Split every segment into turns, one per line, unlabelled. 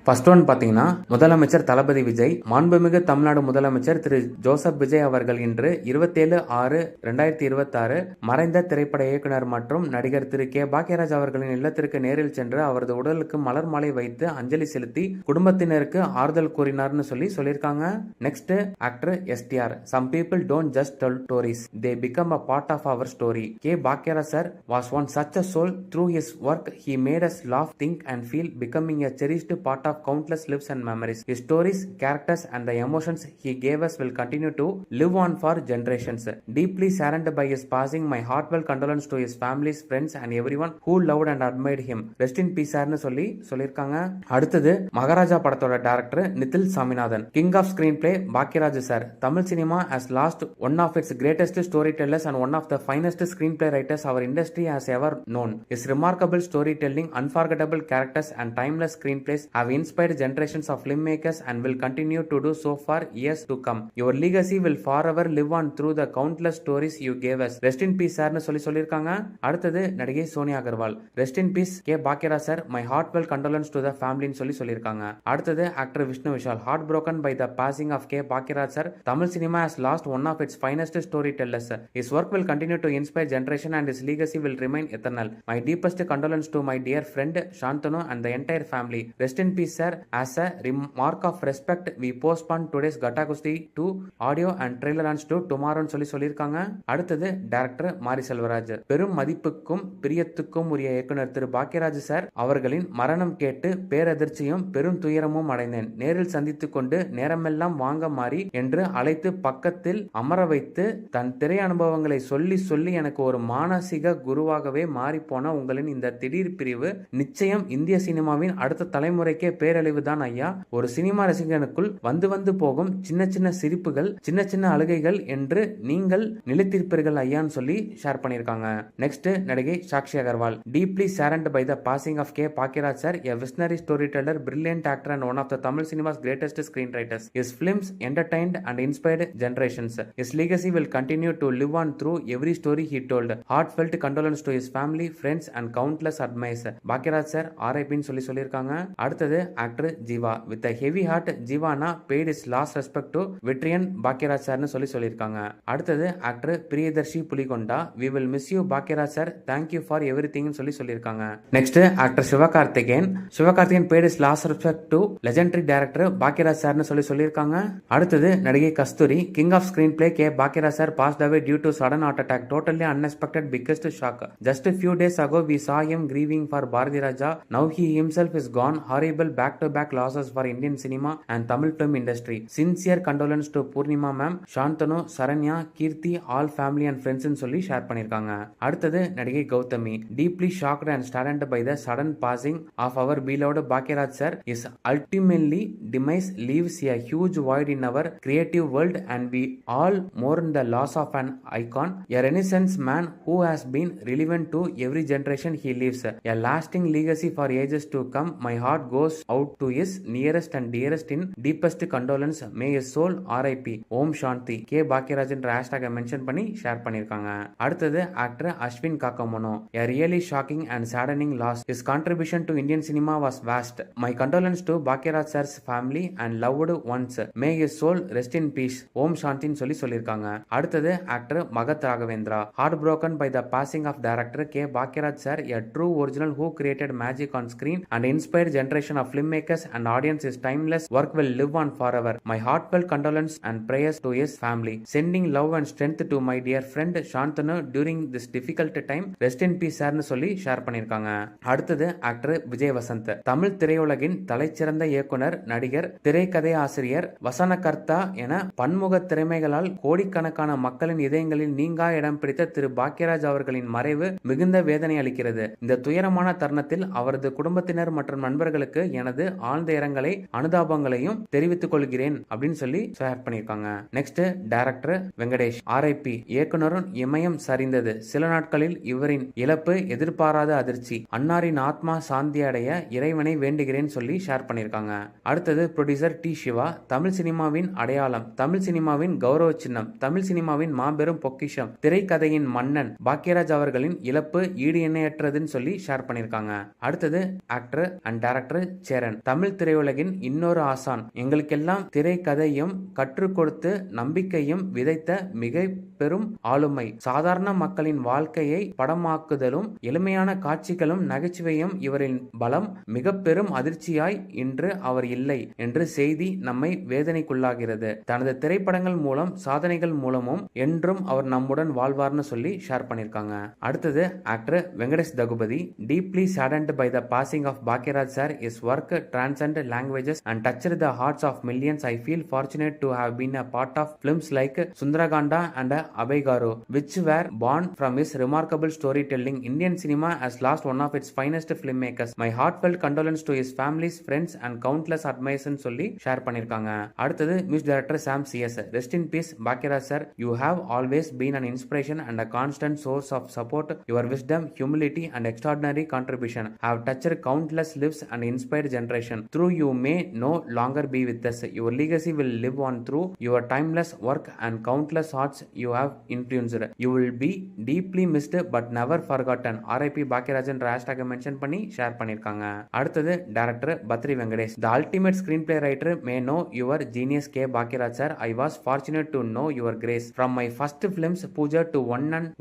First one பாத்தீங்கன்னா முதலமைச்சர் தளபதி விஜய், மாண்புமிகு தமிழ்நாடு முதலமைச்சர் திரு ஜோசப் விஜய் அவர்கள் இன்று 27/6/2026 மறைந்த திரைப்பட இயக்குனர் மற்றும் நடிகர் திரு கே பாக்கியராஜ் அவர்களின் இல்லத்திற்கு நேரில் சென்று அவரது உடலுக்கு மலர் மாலை வைத்து அஞ்சலி செலுத்தி குடும்பத்தினருக்கு ஆறுதல் கூறினார்னு சொல்லியிருக்காங்க. Next actor STR. Some people don't just tell stories, they become a part of our story. K. Bhakyaraj sir was once such a soul. Through his work, he made us laugh, think and feel, becoming a cherished part of countless lives and memories. His stories, characters and the emotions he gave us will continue to live on for generations. Deeply saddened by his passing, my heartfelt condolence to his families, friends and everyone who loved and admired him. Rest in peace sirனு சொல்லியிருக்காங்க. அடுத்தது மகாராஜா படத்தோட director Nithil Saminathan. King of screenplay Bhagyaraj sir. Tamil cinema has lost one of its greatest storytellers and one of the finest screenplay writers our industry has ever known. His remarkable storytelling, unforgettable characters and timeless screenplays have inspired generations of filmmakers and will continue to do so for years to come. Your legacy will forever live on through the countless stories you gave us. Rest in peace sirனு சொல்லியிருக்காங்க. அடுத்தது நடிகை Sonia Agarwal. Rest in peace K Bhagyaraj sir, my heartfelt condolence to the familyன்னு சொல்லியிருக்காங்க. அடுத்தது actor Vishnu Vishal. Heartbroken by the passing of K. Bhakyaraj sir, Tamil cinema has lost one of its finest storytellers. His work will continue to inspire generation and his legacy will remain eternal. My deepest condolence to my dear friend Shantanu and the entire family. Rest in peace sir. As a mark of respect, we postpone today's Gata Gusti to audio and trailer launch to tomorrow சொல்லியிருக்காங்க. அடுத்தது director மாரி செல்வராஜ். பெரும் மதிப்புக்கும் பிரியத்துக்கும் உரிய இயக்குனர் திரு Bhagyaraj sir அவர்களின் மரணம் கேட்டு பேரதிர்ச்சியும் பெரும் துயரமும் அடைந்தேன். நேரில் சந்தித்துக் கொண்டு நேரமெல்லாம் வாங்க மாறி என்று அழைத்து பக்கத்தில் அமர வைத்து தன் திரை அனுபவங்களை சொல்லி சொல்லி எனக்கு ஒரு மானசீக குருவாகவே மாறி போன உங்களின் இந்த திடீர் பிரிவு நிச்சயம் இந்திய சினிமாவின் அடுத்த தலைமுறைக்கே பேரழிவு தான் ஐயா. ஒரு சினிமா ரசிகனுக்குள் வந்து வந்து போகும் சின்ன சின்ன சிரிப்புகள், சின்ன சின்ன அழுகைகள் என்று நீங்கள் நிலைத்திருப்பீர்கள் ஐயான்னு சொல்லி ஷேர் பண்ணியிருக்காங்க. நெக்ஸ்ட் நடிகை Sakshi Agarwal. Deeply saddened by the passing of K. Bhakyaraj sir, a visionary storyteller, brilliant actor and one of the Tamil cinema's greatest screenwriters. His films entertained and inspired generations. His legacy will continue to live on through every story he told. Heartfelt condolence to his family, friends and countless admirers. Bhakyaraj sir RIP ன்னு சொல்லியிருக்காங்க. அடுத்தது actor Jeeva. With a heavy heart, Jeevana paid his last respect to veteran Bhakyaraj sirனு சொல்லியிருக்காங்க. அடுத்தது actor Priyadarshi Pulikonda. We will miss you Bhakyaraj sir. Thank you for everything ன்னு சொல்லியிருக்காங்க. Next actor Sivakarthikeyan. Sivakarthikeyan paid his last respect to legendary director Bhakyaraj sirனு சொல்லியிருக்காங்க. அடுத்தது நடிகை Kasthuri. King of screenplay K Bhagyaraj sir passed away due to sudden heart attack. Totally unexpected, biggest shock. Just a few days ago we saw him grieving for Bharati Raja. Now he himself is gone. Horrible back-to-back losses for Indian cinema and Tamil film industry. Sincere condolence to Purnima ma'am, Shantanu, Saranya, Kirti, all family and friends ன்னு சொல்லி share பண்ணிருக்காங்க. அடுத்தது நடிகை Gautami. Deeply shocked and saddened by the sudden passing of our beloved Bhakyaraj sir. His ultimately demise leaves a huge void in our creative world and we all mourn the loss of an icon, a renaissance man who has been relevant to every generation he lives, a lasting legacy for ages to come. My heart goes out to his nearest and dearest in deepest condolence. May his soul RIP. Om Shanti. K. Bhakyaraj என்ற ஹேஷ்டாக mention பண்ணி share பண்ணிருக்காங்க. அடுத்தது actor Ashwin காக்கமோனோ. A really shocking and saddening loss. His contribution to Indian cinema was vast. My condolence to Bhakyaraj sir's family and loved ones. May his soul rest in peace. Om Shanti சொல்லியிருக்காங்க. அடுத்தது actor Mahat Raghavendra. Heartbroken by the passing of director K. Bhakyaraj sir, a true original who created magic on screen and inspired generation of filmmakers and audience. His timeless work will live on forever. My heartfelt condolence and prayers to his family. Sending love and strength to my dear friend Shantanu during this difficult time. Rest in peace sirனு சொல்லி share பண்ணிருக்காங்க. அடுத்தது actor Vijay Vasanth. Tamil திரையுலகின் தலைச்சிறந்த இயக்குனர், நடிகர், திரைக்கதை ஆசிரியர், வசனகர்த்தா என பன்முக திறமைகளால் கோடிக்கணக்கான மக்களின் இதயங்களில் நீங்கா இடம் பிடித்த திரு பாக்கியராஜ் அவர்களின் மறைவு மிகுந்த வேதனை அளிக்கிறது. இந்த துயரமான தருணத்தில் அவரது குடும்பத்தினர் மற்றும் நண்பர்களுக்கு எனது ஆழ்ந்த இரங்கலை அனுதாபங்களையும் தெரிவித்துக் கொள்கிறேன் அப்படின்னு சொல்லி ஷேர் பண்ணிருக்காங்க. Next director Venkatesh RIP. இயக்குனரும் இமயம் சரிந்தது. சில நாட்களில் இவரின் இழப்பு எதிர்பாராத அதிர்ச்சி. அன்னாரின் ஆத்மா சாந்தி அடைய இறைவனை வேண்டுகிறேன் சொல்லி ஷேர் பண்ணிருக்காங்க. அடுத்தது ப்ரொடியூசர் டி சிவா. தமிழ் சினிமாவின் அடையாளம், தமிழ் சினிமாவின் கௌரவ சின்னம், தமிழ் சினிமாவின் மாபெரும் பொக்கிஷம், திரைக்கதையின் மன்னன் பாக்கியராஜ் அவர்களின் இழப்பு ஈடு இணையற்றதுன்னு சொல்லி ஷேர் பண்ணிருக்காங்க. அடுத்தது ஆக்டர் அண்ட் டைரக்டர் சே சேரன், தமிழ் திரையுலகின் இன்னொரு ஆசான். எங்களுக்கெல்லாம் திரைக்கதையும் கற்றுக் கொடுத்து நம்பிக்கையும் விதைத்த மிக பெரும் ஆளுமை. சாதாரண மக்களின் வாழ்க்கையை படமாக்குதலும் எளிமையான காட்சிகளும் நகைச்சுவையும் இவரின் பலம். மிக பெரும் அதிர்ச்சியாய் இன்று அவர் இல்லை என்று செய்தி நம்மை வேதனைக்குள்ளாகிறது. தனது திரைப்படங்கள் மூலம் சாதனைகள் மூலமும் என்றும் அவர் நம்முடன் வாழ்வார்னு சொல்லி ஷேர் பண்ணிருக்காங்க. அடுத்தது actor Venkatesh Daggubati. Deeply saddened by the passing of Bhagyaraj sir. His work transcended languages and touched the hearts of millions. I feel fortunate to have been a part of films like Sundaraganda and Abhaygaru, which were born from his remarkable storytelling. Indian cinema has lost one of its finest filmmakers. My heartfelt condolence to his families, friends and countless admiration சொல்லி share பண்ணிருக்காங்க. அடுத்தது music director Sam CS. Rest in peace Bhagyaraj sir. You have always been an inspiration and a constant source of support. Your wisdom, humility and extraordinary contribution have touched countless lives and inspired generation. Through you may no longer be with us. Your legacy will live on through your timeless work and countless hearts you have influenced. You will be deeply missed but never forgotten. RIP பாக்யராஜன் hashtag mention பண்ணி share பண்ணிருக்காங்க. அடுத்தது director Badri Venkatesh. The ultimate screenplay writer may know your genius K. Bhagiraj sir. I was fortunate to know your grace. From my first films Pooja to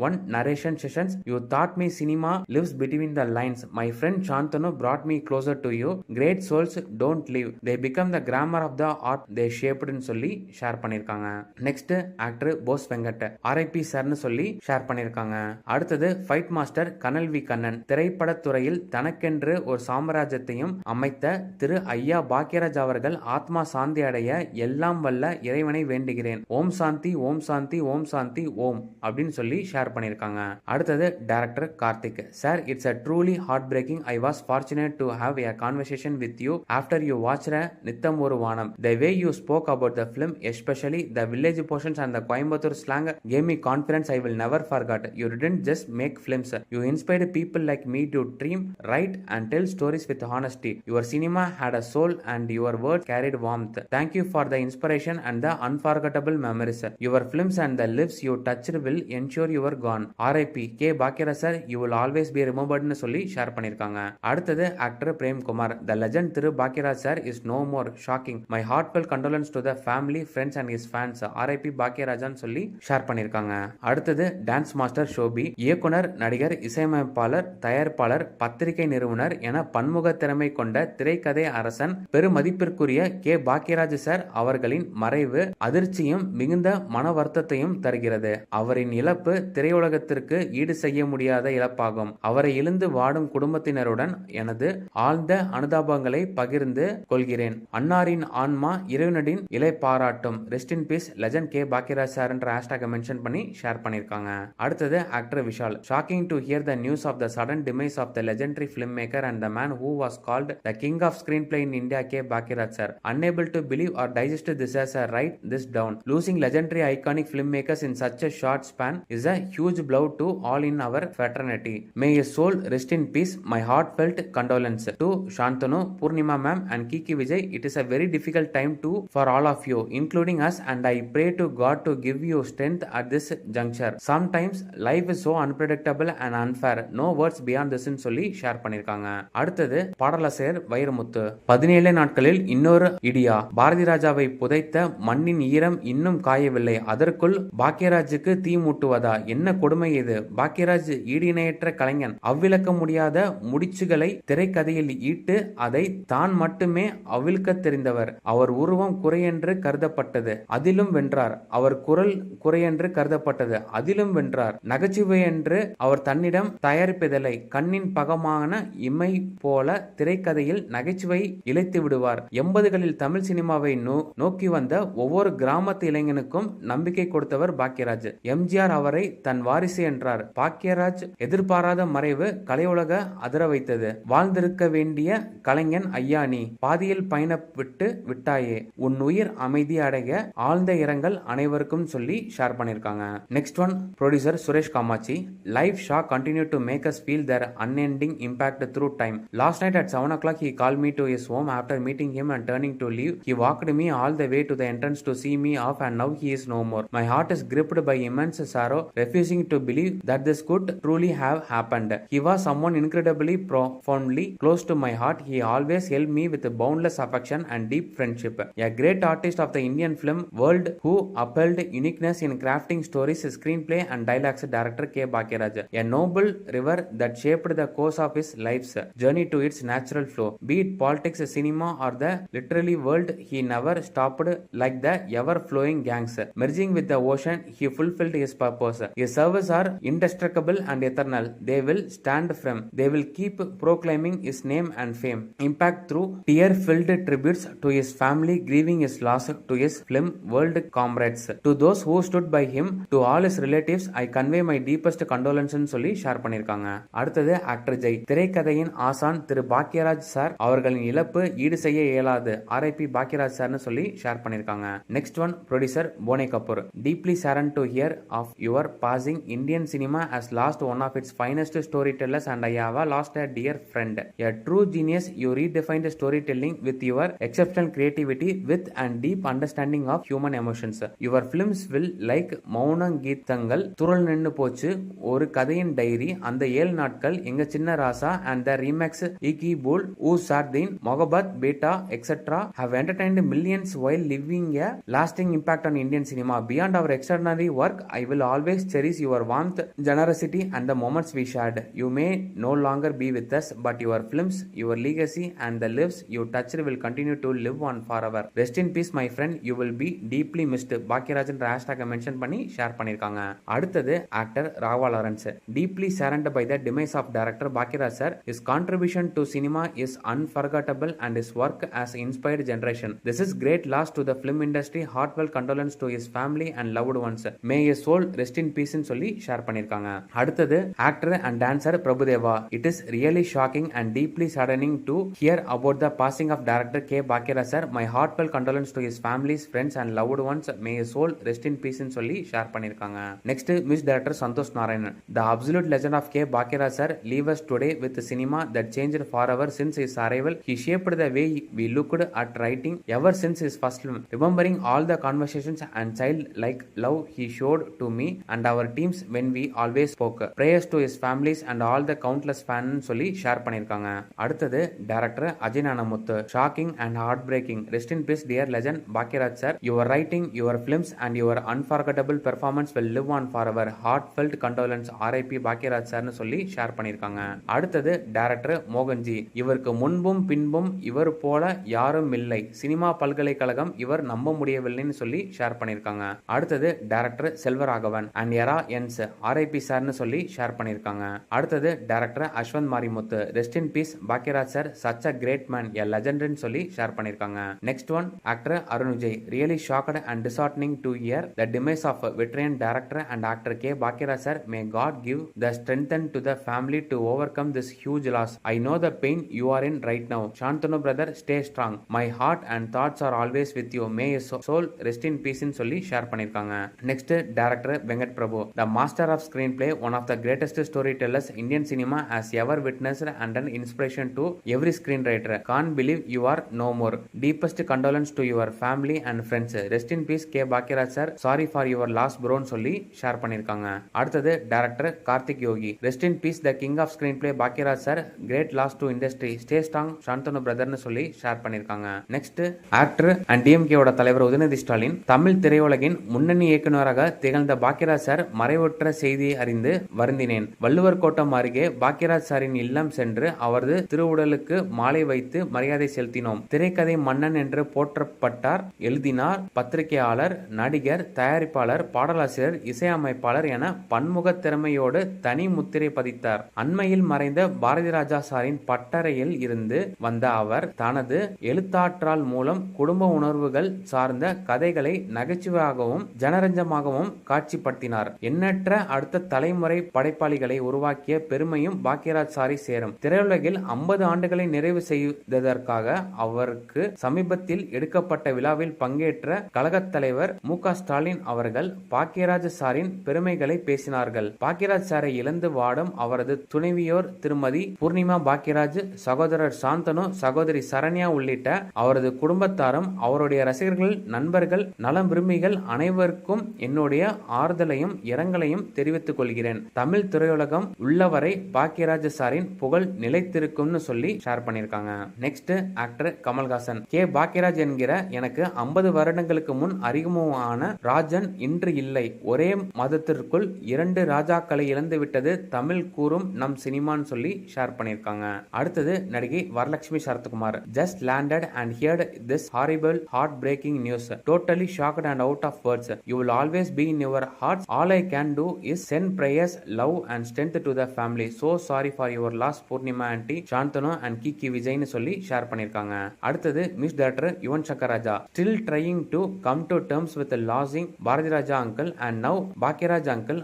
one narration sessions, you taught me cinema lives between the lines. My friend Shantanu brought me closer to you. Great souls don't leave. They become the grammar of the art they shaped னு சொல்லி share பண்ணிருக்காங்க. Next actor Bose Venkat. RIP சார்னு சொல்லி share பண்ணிருக்காங்க. அடுத்தது fight master Kanal V Kannan. திரைப்படத்துறையில் தனக்கென்று ஒரு சாம்ராஜ்யத்தையும் அமைத்த திரு ஐயா பாக்யராஜ் அவர்கள் ஆத்மா சாந்தி அடைய எல்லாம் வல்ல இறைவனை வேண்டுகிறேன். ஓம் சாந்தி ஓம் சாந்தி ஓம் சாந்தி ஓம் அப்படின்னு சொல்லி ஷேர் பண்ணிருக்காங்க. அடுத்தது director Karthik sir. It's a truly heartbreaking. I was fortunate to have a conversation with you after you watched நித்தம் ஒரு வானம். The way you spoke about the film, especially the village portions and the Coimbatore slang, gave me confidence I will never forget. You didn't just make films. You inspired people like me to dream, write and tell stories with honesty. Your cinema had a soul and your words carried warmth. Thank you for the inspiration and the unforgettable memories. Your films and the lives you touched will ensure you are gone. RIP K. Bhagiraj sir. You will always be remembered னு சொல்லி share பண்ணிருக்காங்க. அடுத்தது actor Prem Kumar. The legend Thiru Bhagyaraj sir is no more. Shocking. My heartfelt condolence to the family, friends and his fans. RIP Bhagyarajan சொல்லி share பண்ணிருக்காங்க. அடுத்தது dance master Shobi. இயக்குனர், நடிகர், இசையமைப்பாளர், தயாரிப்பாளர், பத்திரிகை நிறுவனர் என பன்முக திறமை கொண்ட திரைக்கதை அரசன் பெருமதிப்பிற்குரிய கே. பாக்யராஜ் சார் அவர்களின் மறைவு அதிர்ச்சியும் மிகுந்த மன வருத்தத்தையும் தருகிறது. அவரின் இழப்பு திரையுலகத்திற்கு ஈடு செய்ய முடியாத இழப்பாகும். அவரை இழந்து வாடும் குடும்பத்தினருடன் எனது ஆழ்ந்த அனுதாபங்களை பகிர்ந்து கொள்கிறேன். அன்னாரின் ஆன்மா இறைவனின் இலை பாராட்டும். Rest in peace legend K. Bhagyaraj sir என்ற ஹேஷ்டாக மென்ஷன் பண்ணி ஷேர் பண்ணிருக்காங்க. அடுத்தது actor Vishal. Shocking to hear the news of the sudden demise of the legendary filmmaker and the man who was called the king of screenplay in India K. Bhagyaraj sir. Unable to believe or digest this as I write this down. Losing legendary iconic filmmakers in such a short span is a huge blow to all in our fraternity. May his soul rest in peace. My heartfelt condolence to Shantanu, Purnima ma'am and Kiki Vijay. It is a very difficult time for all of you, including us, and I pray to God to give you strength at this juncture. Sometimes life is so unpredictable and unfair. No words beyond this னு சொல்லி share பண்ணிருக்காங்க. அடுத்தது பாடலாசிரியர் வைரமுத்து. 17 நாட்களில் இன்னொரு இடியா. பாரதி ராஜாவை புதைத்த மண்ணின் ஈரம் இன்னும் காயவில்லை. அதற்குள் பாக்யராஜுக்கு தீ மூட்டுவதா? என்ன கொடுமை இது? பாக்யராஜ் ஈடிணையற்ற கலைஞன். அவ்விளக்க முடியாத முடிச்சுகளை திரைக்கதையில் ஈட்டு அதை தான் மட்டுமே அவிழ்க்க தெரிந்தவர். அவர் உருவம் குறையென்று கருதப்பட்டது, அதிலும் வென்றார். அவர் குரல் குறையென்று கருதப்பட்டது, அதிலும் வென்றார். நகைச்சுவை என்று அவர் தன்னிடம் தயாரிப்பதில்லை. கண்ணின் பகமான இமை போல திரைக்கதையில் நகைச்சுவை இழைத்து விடுவார். 80களில் தமிழ் சினிமாவை நோக்கி வந்த ஒவ்வொரு கிராமத்து இளைஞனுக்கும் நம்பிக்கை கொடுத்தவர் பாக்யராஜ். எம்ஜிஆர் அவரை தன் வாரிசு என்றார். பாக்யராஜ் எதிர்பாராத மறைவு கலையுலக அதிர வைத்தது. வாழ்ந்திருக்க வேண்டிய கலைஞன் ஐயா நீ பாதியில் பயணப்பட்டு விட்டாயே. உன் உயிர் அமைதி அடைய ஆழ்ந்த இரங்கல் அனைவருக்கும் சொல்லி ஷேர் பண்ணிருக்காங்க. Next one producer Suresh Kamatchi. Life shock continue to make us feel their unending impact through time. Last night at 7 o'clock he called me to his home. After meeting him and turning to leave, he walked me all the way to the entrance to see me off, and now he is no more. My heart is gripped by immense sorrow, refusing to believe that this could truly have happened. He was someone incredibly profoundly close to my heart. He he always helped me with boundless affection and deep friendship. A great artist of the Indian film world who upheld uniqueness in crafting stories, screenplay and dialogues, director K. Bhagyaraj. A noble river that shaped the course of his life's journey to its natural flow. Be it politics, cinema or the literary world, he never stopped like the ever-flowing gangs. Merging with the ocean, he fulfilled his purpose. His services are indestructible and eternal. They will stand firm. They will keep proclaiming his name and fame. Impact through tear-filled tributes to his family grieving his loss, to his film world comrades, to those who stood by him, to all his relatives, I convey my deepest condolences சொல்லி share பண்ணிருக்காங்க. அடுத்தது actor Jai. திரைக்கதையின் ஆசான் திரு Bhagyaraj sir அவர்களின் இழப்பு ஈடு செய்ய இயலாது. RIP Bhagyaraj சார்னு சொல்லி ஷேர் பண்ணிருக்காங்க. நெக்ஸ்ட் ஒன் ப்ரொடியூசர் போனே Kapoor. Deeply saddened to hear of your passing. Indian cinema has lost one of its finest storytellers and I have lost a dear friend. A true genius, you redefined storytelling with your exceptional creativity, width and deep understanding of human emotions. Your films will like மௌனங்கீதங்கள், துரல் நின்னு போச்சு, ஒரு கதையின் diary, அந்த 7 நாட்கள், எங்க சின்ன ராசா and the remakes Iki Bool, Ooh Sardin, Mohabbat, Beta, etc. have entertained millions while leaving a lasting impact on Indian cinema. Beyond our extraordinary work, I will always cherish your warmth, generosity and the moments we shared. You may no longer be with us, but your films, your legacy and the lives you touched will continue to live on forever. Rest in peace my friend, you will be deeply missed. Bhagyaraj என்ற ஹேஷ்டாக mention பண்ணி share பண்ணிருக்காங்க. அடுத்தது actor Raghava Lawrence. Deeply saddened by the demise of director Bhagyaraj sir. His contribution to cinema is unforgettable and his work has inspired generation. This is great loss to the film industry. Heartfelt condolence to his family and loved ones. May his soul rest in peace ன்னு சொல்லி share பண்ணிருக்காங்க. அடுத்தது actor and dancer Prabhudeva. It is really shocking and deeply saddening to hear about the passing of director K. Bhagyaraj sir. My heartfelt condolence to his families, friends and loved ones. May his soul rest in peace ன்னு சொல்லி share பண்ணிருக்காங்க. Next miss director Santhosh Narayanan. The absolute legend of K. Bhagyaraj sir leave us today with a cinema that changed forever since his arrival. He shaped the way we looked at writing ever since his first film. Remembering all the conversations and child-like love he showed to me and our teams when we always spoke. Prayers to his families and all the countless fans சொல்லி share பண்ணிருக்காங்க. அடுத்தது director Ajay Gnanamuthu. Shocking and heartbreaking. Rest in peace dear legend Bhagyaraj sir. Your writing, your films and your unforgettable performance will live on forever. Heartfelt condolence RIP Bhagyaraj sir னு சொல்லி share பண்ணிருக்காங்க. அடுத்தது director Mohan G. இவருக்கு முன்பும் பின்பும் இவர் போல யாரும் இல்லை. சினிமா பல்கலைக்கழகம் இவர் நம்ப முடியவில்லைன்னு சொல்லி ஷேர் பண்ணிருக்காங்க. அடுத்தது director Selvaraghavan and era ends RIP சார்னு சொல்லி ஷேர் பண்ணிருக்காங்க. அடுத்தது director Ashwanth Marimuthu. Rest in peace Bhagyaraj sir, such a great man, a லெஜெண்ட்னு சொல்லி ஷேர் பண்ணிருக்காங்க. Next one actor Arun Vijay. Really shocked and disheartening to hear the demise of veteran director and actor K. Bhagyaraj sir. May God give the strength to the family to overcome this huge loss. I know the pain you are in right now. Shantanu brother, stay strong. My heart and thoughts are always with you. May his soul rest in peace ன்னு சொல்லி share பண்ணிருக்காங்க. Next director Venkat Prabhu. The master of screenplay, one of the greatest storytellers Indian cinema has ever witnessed and an inspiration to every screenwriter. Can't believe you are no more. Deepest condolence to your family and friends. Rest in peace K. Bhagyaraj sir. Sorry for your loss bro ன்னு சொல்லி share பண்ணிருக்காங்க. அடுத்தது director Karthik Yogi. Rest in peace the king of screenplay Bhagyaraj sir. Great loss to industry. Stay strong Shantanu brother ன்னு சொல்லி share பண்ணிருக்காங்க. Next actor and DMK ஓட தலைவர் உதயநிதி ஸ்டாலின். தமிழ் திரையுலகின் முன்னணி இயக்குநராக திகழ்ந்த பாக்யராஜ் சார் மறைவுற்ற செய்தியை அறிந்து வருந்தினேன். வள்ளுவர் கோட்டம் அருகே பாக்யராஜ் சாரின் இல்லம் சென்று அவரது திருவுடலுக்கு மாலை வைத்து மரியாதை செலுத்தினோம். திரைக்கதை மன்னன் என்று போற்றப்பட்டார். எழுதினார், பத்திரிகையாளர், நடிகர், தயாரிப்பாளர், பாடலாசிரியர், இசையமைப்பாளர் என பன்முக திறமையோடு தனி முத்திரை பதித்தார். அண்மையில் மறைந்த பாரதி ராஜா சாரின் பட்டறையில் இருந்து வந்த அவர் தனது எழுத்தாற்றல் மூலம் குடும்ப உணர்வுகள் சார்ந்த கதைகளை நகைச்சுவையாகவும் ஜனரஞ்சமாகவும் காட்சிப்படுத்தினார். எண்ணற்ற அடுத்த தலைமுறை படைப்பாளிகளை உருவாக்கிய பெருமையும் பாக்யராஜ் சாரி சேரும். திரையுலகில் 50 ஆண்டுகளை நிறைவு செய்ததற்காக அவருக்கு சமீபத்தில் எடுக்கப்பட்ட விழாவில் பங்கேற்ற கழகத் தலைவர் மு.க. ஸ்டாலின் அவர்கள் பாக்யராஜ் சாரின் பெருமைகளை பேசினார்கள். பாக்யராஜ் சாரை இழந்து வாடும் அவரது துணைவியோர் திருமதி பூர்ணிமா பாக்யராஜ், சகோதரர் சாந்தனு, சகோதரி சரண்யா உள்ளிட்ட அவரது குடும்பத்தாரும் அவருடைய ரசிகர்கள், நண்பர்கள், நலம் விரும்பிகள் அனைவருக்கும் என்னுடைய ஆறுதலையும் இரங்கலையும் தெரிவித்துக் கொள்கிறேன். தமிழ் திரையுலகம் உள்ளவரை பாக்யராஜ் சாரின் புகழ் நிலைத்திருக்கும்னு சொல்லி ஷேர் பண்ணிருக்காங்க. Next actor Kamal Haasan. K Bhagyaraj என்கிற எனக்கு 50 வருடங்களுக்கு முன் அறிமுகமான ராஜன் இன்று இல்லை. ஒரே மதத்திற்குள் 2 ராஜாக்களை இழந்து விட்டது தமிழ் கூறும் நம் சினிமான்னு சொல்லி ஷேர் பண்ணிருக்காங்க. அடுத்தது நடிகை Varalakshmi Sarathkumar. Just landed and heard this horrible heart breaking news. Totally shocked and out of words. You will always be in your hearts. All I can do is send prayers, love and strength to the family. So sorry for your loss Poornima aunty, Shanthanu and Kiki விஜய்னு சொல்லி share பண்ணிருக்காங்க. அடுத்தது மிஸ் director Yuvan Shankar Raja. Still trying to come to terms with losing Bharathi Raja uncle and now Bhagyaraj uncle.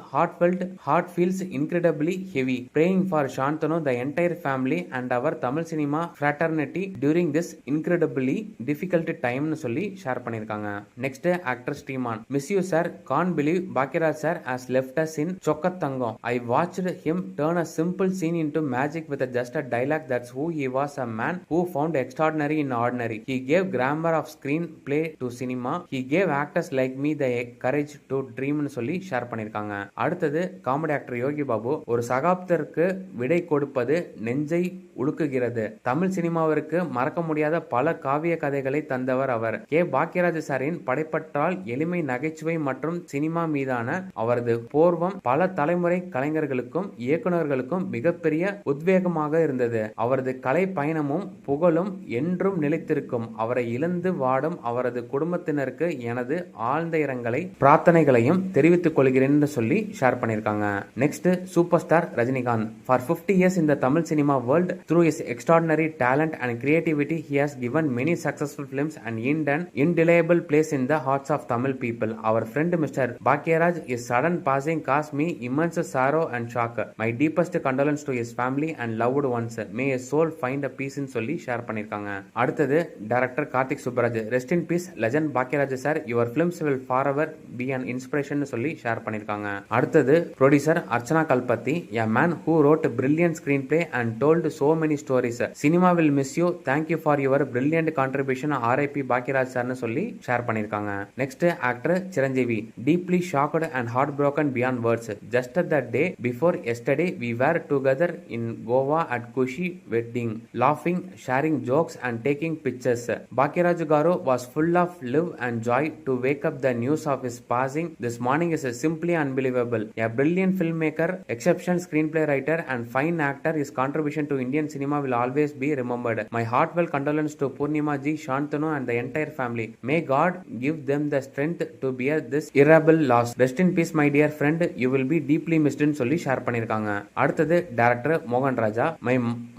Heart feels incredibly heavy. Praying for Shantanu, the entire family and our Tamil cinema fraternity during this incredibly difficult time னு சொல்லி share பண்ணிருக்காங்க. Next actor Sriman. Miss you sir, can't believe Bhagyaraj sir has left us in சொக்கத்தங்கம். I watched him turn a simple scene into magic with just a dialogue. That's who he was, a man who found extraordinary in ordinary. He gave grammar of screenplay to cinema. He gave actors like me the courage to dream னு சொல்லி share பண்ணிருக்காங்க. அடுத்தது comedy actor Yogi Babu. ஒரு சகாப்தத்திற்கு விடை கொடுப்பது நெஞ்சை உலுக்குகிறது. தமிழ் சினிமாவிற்கு மறக்க முடியாத பல காவிய கதைகளை தந்தவர் அவர். கே பாக்யராஜ் சாரின் படைப்பற்றால், எளிமை, நகைச்சுவை மற்றும் சினிமா மீதான அவரது போர்வம் பல தலைமுறை கலைஞர்களுக்கும் இயக்குநர்களுக்கும் மிகப்பெரிய உத்வேகமாக இருந்தது. அவரது கலை பயணமும் புகழும் என்றும் நிலைத்திருக்கும். அவரை இழந்து வாடும் அவரது குடும்பத்தினருக்கு எனது ஆழ்ந்த இரங்கலை பிரார்த்தனைகளையும் தெரிவித்துக் கொள்கிறேன் சொல்லி ஷேர் பண்ணிருக்காங்க. Next super star Rajinikanth. For 50 years in the Tamil cinema world, through his extraordinary talent and creativity, he has given many successful films and earned an indelible place in the hearts of Tamil people. Our friend Mr. Bhakyaraj, his sudden passing caused me immense sorrow and shock. My deepest condolence to his family and loved ones. May his soul find a peace ன்னு சொல்லி share பண்ணிருக்காங்க. அடுத்தது director Karthik Subbaraj. Rest in peace legend Bhagyaraj sir, your films will forever be an inspiration ன்னு சொல்லி share பண்ணிருக்காங்க. அடுத்தது producer Archana Kalpathi. A man who wrote brilliant screenplay and told so many stories. Cinema will miss you. Thank you for your brilliant contribution. R.I.P. Bhagyaraj சார்னு சொல்லி share பண்ணிருக்காங்க. Next actor Chiranjeevi. Deeply shocked and heartbroken beyond words. Just the day before yesterday, we were together in Goa at Kushi wedding, laughing, sharing jokes and taking pictures. Bhakyaraj Garu was full of love and joy. To wake up the news of his passing this morning is simply unbelievable. A brilliant filmmaker, exceptional screenplay writer and fine actor, his contribution to Indian cinema will always be remembered. My heartfelt condolence to Purnima ji, Shantanu and the entire family. May God give them the strength to bear this irreparable loss. Rest in peace my dear friend, you will be deeply missed ன்னு சொல்லி share பண்ணிருக்காங்க. அடுத்தது director மோகன் Raja. My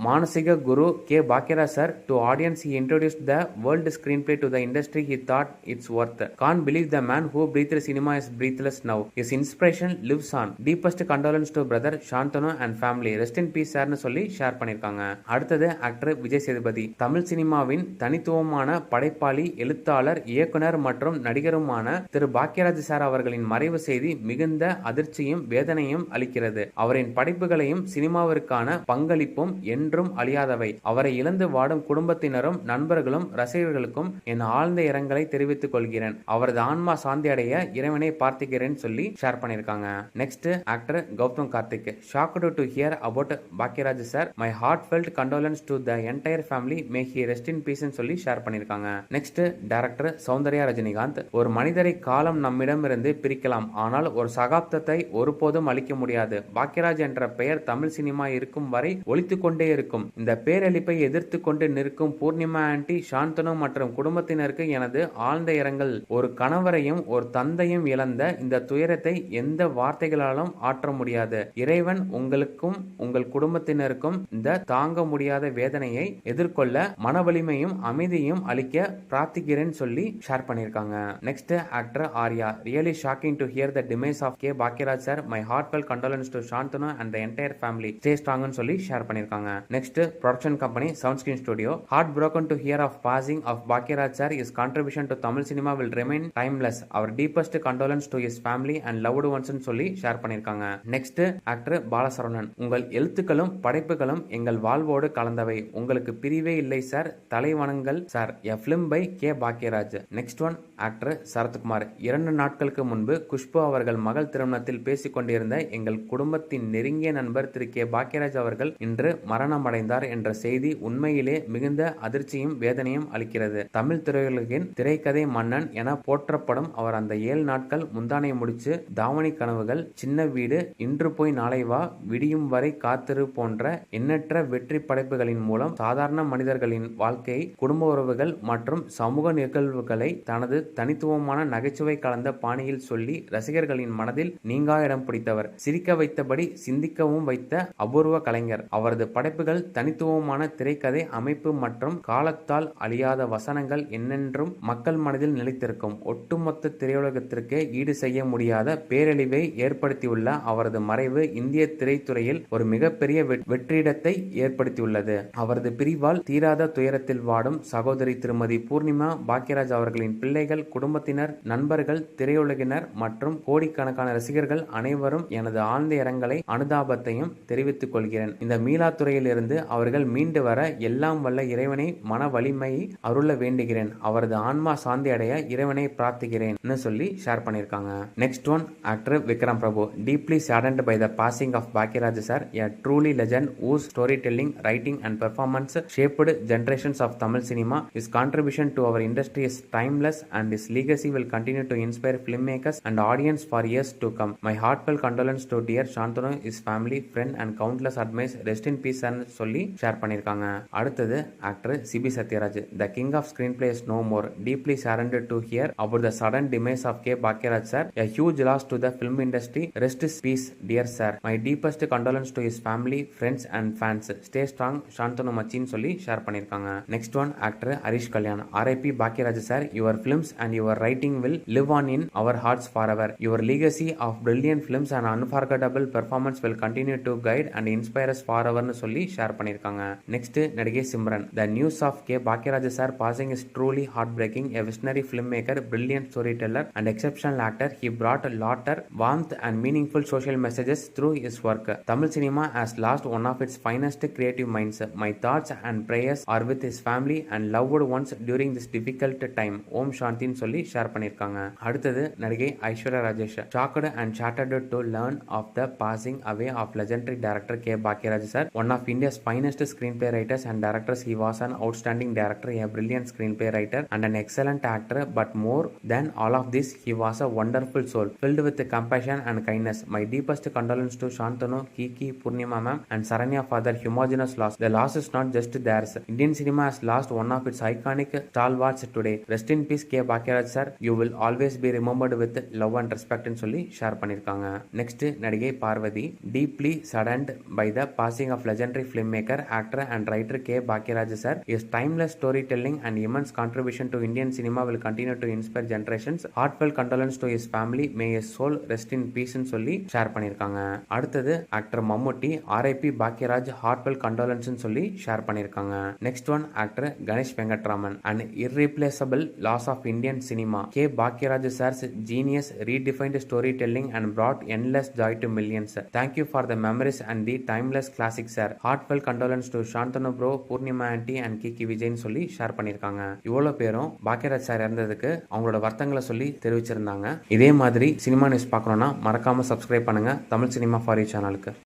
மானசிக குரு K Bhagyaraj sir, to audience he introduced the world screenplay to the industry. He thought it's worth. Can't believe the man who breathed cinema is breathless now. His inspiration lives on. Deepest condolence to brother Shantanu and family. Rest in peace sir னு சொல்லி share பண்ணிருக்காங்க. அடுத்தது actor Vijay Sethupathi. Tamil சினிமாவின் தனித்துவமான படைப்பாளி, எழுத்தாளர், இயக்குனர் மற்றும் நடிகருமான திரு பாக்யராஜ் சார் அவர்களின் மறைவு செய்தி மிகுந்த அதிர்ச்சியும் வேதனையும் அளிக்கிறது. அவரின் படைப்புகளையும் சினிமாவிற்கான பங்களிப்பும் என்றும் அழியாதவை. அவரை இழந்து வாடும் குடும்பத்தினரும் நண்பர்களும் ரசிகர்களுக்கும் என் ஆழ்ந்த இரங்கலை தெரிவித்துக் கொள்கிறேன். அவரது ஆன்மா சாந்தி அடைய இறைவனை பார்த்துக்கிறேன் சொல்லி ஷேர் பண்ணிருக்காங்க. Next actor Gautham Karthik. Shocked to hear about Bhagyaraj sir. My heartfelt condolence to the entire family. May he rest in peace சொல்லி ஷேர் பண்ணிருக்காங்க. Next director Soundarya Rajinikanth. ஒரு மனிதரை காலம் நம்மிடமிருந்து பிரிக்கலாம், ஆனால் ஒரு சகாப்தத்தை ஒருபோதும் அளிக்க முடியாது. பாக்யராஜ் என்ற பெயர் தமிழ் சினிமா இருக்கும் வரை ஒலித்துக் கொண்டே இருக்கும். இந்த பேரழிப்பை எதிர்த்து கொண்டு நிற்கும் பூர்ணிமா ஆண்டி, சாந்தனு மற்றும் குடும்பத்தினருக்கு எனது ஆழ்ந்த இரங்கல். ஒரு கணவரையும் ஒரு தந்தையும் இழந்த இந்த துயரத்தை எந்த வார்த்தைகளாலும் ஆற்ற முடியாது. இறைவன் உங்களுக்கும் உங்கள் குடும்பத்தினருக்கும் இந்த தாங்க முடியாத வேதனையை எதிர்கொள்ள மன வலிமையும் அமைதியும் அளிக்க பிரார்த்திக்கிறேன் சொல்லி ஷேர் பண்ணிருக்காங்க. Next actor Arya. Really shocking to hear the demise of K Bhagyaraj sir. My heartfelt condolence to Shanthanu and the entire family. Stay ஸ்ட்ராங்னு சொல்லி ஷேர் பண்ணிருக்காங்க. Next production company Sound Screen Studio. Heart broken to hear of passing of Bhagyaraj sir. His contribution to Tamil cinema will remain timeless. Our deepest condolence to his family and loved ones ன்னு சொல்லி share பண்ணிருக்காங்க. Next actor Balasaravanan. உங்கள் எழுத்துக்களும் படைப்புகளும் எங்கள் வாழ்வோடு கலந்தவை. உங்களுக்கு பிரிவே இல்லை சார். தலைவணங்கள் sir. A film by K Bhagyaraj. Next one actor Sarathkumar. 2 நாட்களுக்கு முன்பு குஷ்பு அவர்கள் மகள் திருமணத்தில் பேசிக் கொண்டிருந்த எங்கள் குடும்பத்தின் நெருங்கிய நண்பர் திரு கே பாக்யராஜ் அவர்கள் இன்று மரணம் அடைந்தார் என்ற செய்தி உண்மையிலே மிகுந்த அதிர்ச்சியும் வேதனையும் அளிக்கிறது. தமிழ் திரையுலகின் திரைக்கதை மன்னன் என போற்றப்படும் அவர் அந்த 7 நாட்கள் முந்தானை முடிச்சு, தாவணி கனவுகள், சின்ன வீடு, இன்று போய் நாளை வா, விடியும் வரை காத்திரு போன்ற எண்ணற்ற வெற்றி படைப்புகளின் மூலம் சாதாரண மனிதர்களின் வாழ்க்கை, குடும்ப உறவுகள் மற்றும் சமூக நிகழ்வுகளை தனது தனித்துவமான நகைச்சுவை கலந்த பாணியில் சொல்லி ரசிகர்களின் மனதில் நீங்கா இடம் பிடித்தவர். சிரிக்க வைத்தபடி சிந்திக்கவும் வைத்த அபூர்வ கலைஞர். அவரது படைப்புகள் தனித்துவமான திரைக்கதை அமைப்பு மற்றும் காலத்தால் அழியாத வசனங்கள் என்னென்றும் மக்கள் மனதில் நிலைத்திருக்கும். ஒட்டுமொத்த திரையுலகத்திற்கு ஈடு செய்ய முடியாத பேரழிவை ஏற்படுத்தியுள்ள அவரது மறைவு இந்திய திரைத்துறையில் ஒரு மிகப்பெரிய வெற்றிடத்தை ஏற்படுத்தியுள்ளது. அவரது பிரிவால் தீராத துயரத்தில் வாடும் சகோதரி திருமதி பூர்ணிமா பாக்யராஜ் அவர்களின் பிள்ளைகள், குடும்பத்தினர், நண்பர்கள், திரையுலகினர் மற்றும் கோடிக்கணக்கான ரசிகர்கள் அனைவரும் எனது ஆழ்ந்த இரங்கலை, அனுதாபத்தையும் தெரிவித்துக் கொள்கிறேன். இந்த மீளா துறையில் இருந்து அவர்கள் மீண்டு வர எல்லாம் வல்ல இறைவனை மன வலிமையை அருள வேண்டுகிறேன். அவரது ஆன்மா சாந்தி அடைய இறைவனை பிரார்த்திக்கிறேன் சொல்லி ஷேர் பண்ணிருக்காங்க. Next one, actor Vikram Prabhu. Deeply saddened by the passing of Bhagiraj sir, a truly legend whose storytelling, writing and performance shaped generations of Tamil cinema. His contribution to our industry is timeless and his legacy will continue to inspire filmmakers and audience for years to come. My heartfelt condolence to dear Shantanu, his family, friend and countless admirers. Rest in peace ன்னு சொல்லி share பண்ணிருக்காங்க. அடுத்தது actor Sibi Sathyaraj. The king of screenplay is no more. Deeply saddened to hear about the sudden demise of K. Bhagiraj sir, a huge loss to the film industry. Rest in peace, dear sir. My deepest condolence to his family, friends and fans. Stay strong, Shantanu Machin சொல்லி share பண்ணிருக்காங்க. Next one, actor Harish Kalyan. RIP Bhagiraj sir, your films and your writing will live on in our hearts forever. Your legacy of brilliant films and unforgettable performance will continue to guide and inspire us forever ன்னு சொல்லி share பண்ணிருக்காங்க. Next, நடிகை Simran. The news of K. Bhagiraj sir passing is truly heartbreaking. A visionary filmmaker, brilliant storyteller and exceptional actor, he brought laughter, warmth and meaningful social messages through his work. Tamil cinema has lost one of its finest creative minds. My thoughts and prayers are with his family and loved ones during this difficult time. Om Shanti ன்னு சொல்லி share பண்ணிருக்காங்க. அடுத்தது, நடிகை Aishwarya Rajesh. Shocked and shattered to learn of the passing away of legendary director K. Bhagiraj sir, one of India's finest screenplay writers and directors. He was an outstanding director, a brilliant screenplay writer and an excellent actor, but more than all of this, he was a wonderful soul filled with compassion and kindness. My deepest condolence to Shantanu, Kiki, Purnima ma'am and Saranya for their homogeneous loss. The loss is not just theirs. Indian cinema has lost one of its iconic stalwarts today. Rest in peace K. Bhagiraj sir, you will always be remembered with love and respect ன்னு சொல்லி share பண்ணிருக்காங்க. Next, நடிகை Parvati. Deeply saddened by the passing of legendary filmmaker, actor and writer K. Bhagiraj sir. His timeless storytelling and immense contribution to Indian cinema will continue to inspire generations. Heartfelt condolence to his family. May his soul rest in peace ன்னு சொல்லி share பண்ணிருக்காங்க. அடுத்தது, actor Mammootty. RIP Bhagiraj, heartfelt condolence ன்னு சொல்லி share பண்ணிருக்காங்க. Next one, actor Ganesh Venkatraman. An irreplaceable loss of Indian cinema. K. Bhagiraj sir's genius redefined storytelling and brought endless joy to millions. Thank you for the memories and the timeless classics sir. Heartfelt condolence to Shantanu bro, Purnima aunty and Kiki Vijayன்னு சொல்லி share பண்ணிருக்காங்க. இவ்வளவு பேரும் Bhagyaraj sir இறந்ததுக்கு அவங்களோட வருத்தங்களை சொல்லி தெரிவிச்சிருந்தாங்க. இதே மாதிரி cinema news பார்க்கணும்னா மறக்காம சப்ஸ்கிரைப் பண்ணுங்க தமிழ் சினிமா ஃபார் யூ சேனலுக்கு.